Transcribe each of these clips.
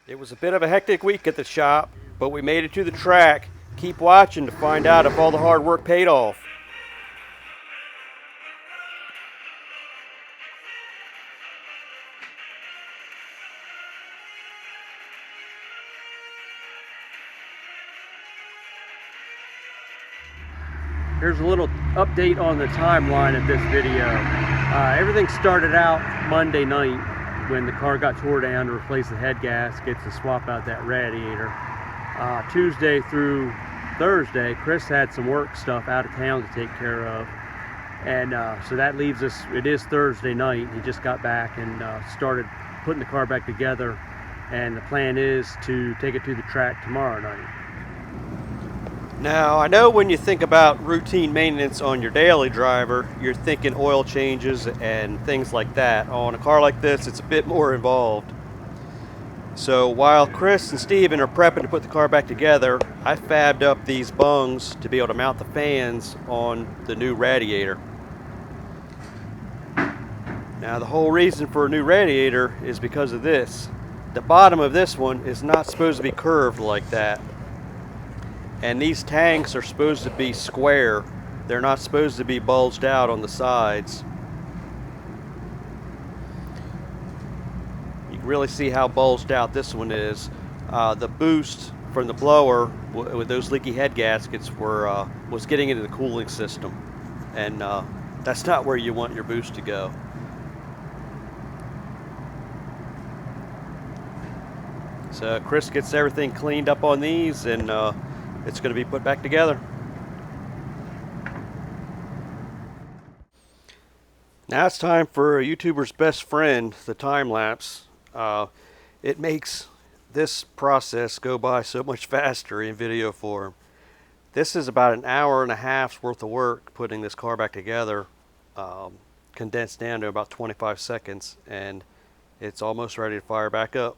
It was a bit of a hectic week at the shop, but we made it to the track. Keep watching to find out if all the hard work paid off. Here's a little update on the timeline of this video. Everything started out Monday night when the car got tore down to replace the head gaskets and swap out that radiator. Tuesday through Thursday, Chris had some work stuff out of town to take care of, and so that leaves us, it is Thursday night. He just got back and started putting the car back together, and the plan is to take it to the track tomorrow night. Now, I know when you think about routine maintenance on your daily driver, you're thinking oil changes and things like that. On a car like this, it's a bit more involved. So while Chris and Steven are prepping to put the car back together, I fabbed up these bungs to be able to mount the fans on the new radiator. Now, the whole reason for a new radiator is because of this. The bottom of this one is not supposed to be curved like that. And these tanks are supposed to be square. They're not supposed to be bulged out on the sides. You can really see how bulged out this one is. The boost from the blower with those leaky head gaskets was getting into the cooling system. And that's not where you want your boost to go. So Chris gets everything cleaned up on these, and it's going to be put back together. Now it's time for a YouTuber's best friend, the time lapse. It makes this process go by so much faster in video form. This is about an hour and a half's worth of work putting this car back together, condensed down to about 25 seconds, and it's almost ready to fire back up.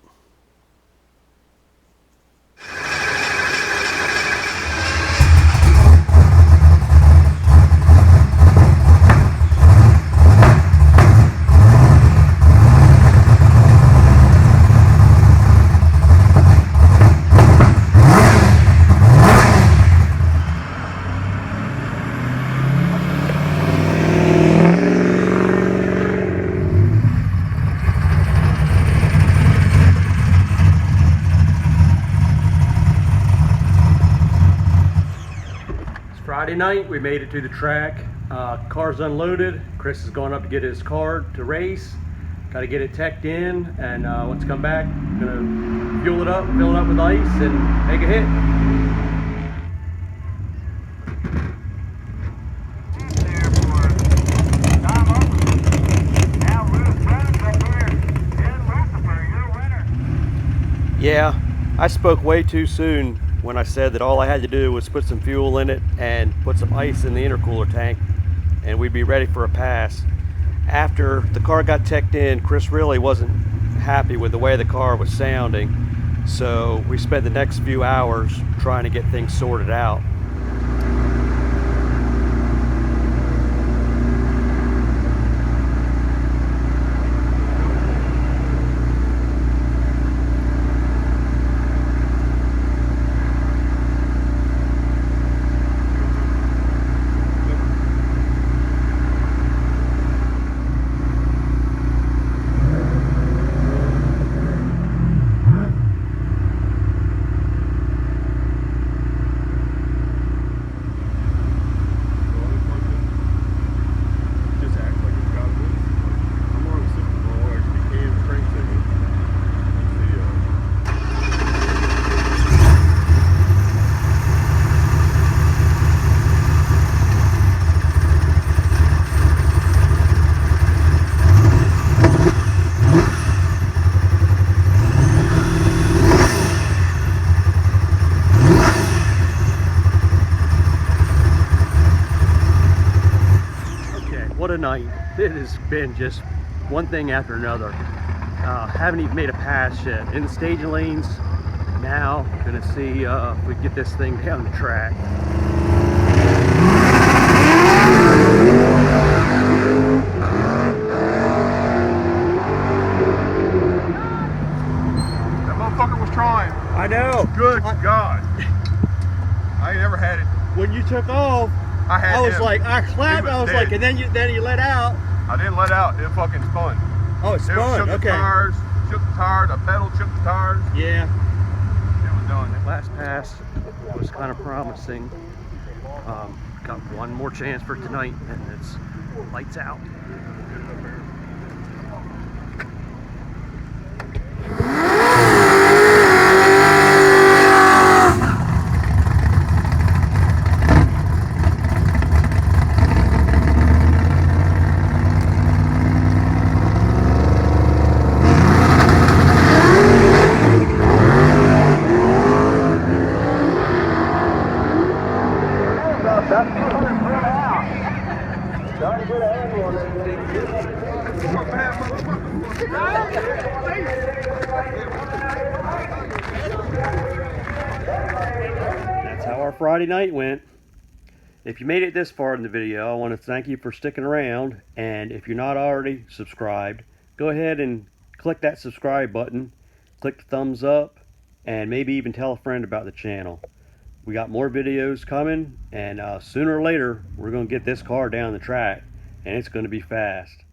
Friday night, we made it to the track. Car's unloaded. Chris is going up to get his car to race. Got to get it teched in, and once come back, gonna fuel it up, fill it up with ice, and make a hit. Yeah, I spoke way too soon when I said that all I had to do was put some fuel in it and put some ice in the intercooler tank, and we'd be ready for a pass. After the car got teched in, Chris really wasn't happy with the way the car was sounding, so we spent the next few hours trying to get things sorted out. What a night. It has been just one thing after another. Haven't even made a pass yet. In the staging lanes now, gonna see if we can get this thing down the track. That motherfucker was was trying. I know. Good God. I ain't never had it. When you took off, I was like, I clapped. I was like, and then you let out. I didn't let out. It fucking spun. Oh, it spun. Shook the tires. Shook the tires. I pedaled, shook the tires. Yeah. It was done. Last pass was kind of promising. Got one more chance for tonight, and it's lights out. That's how our Friday night went. If you made it this far in the video, I want to thank you for sticking around, and if you're not already subscribed, go ahead and click that subscribe button, click the thumbs up, and maybe even tell a friend about the channel. We got more videos coming, and sooner or later we're going to get this car down the track, and it's going to be fast.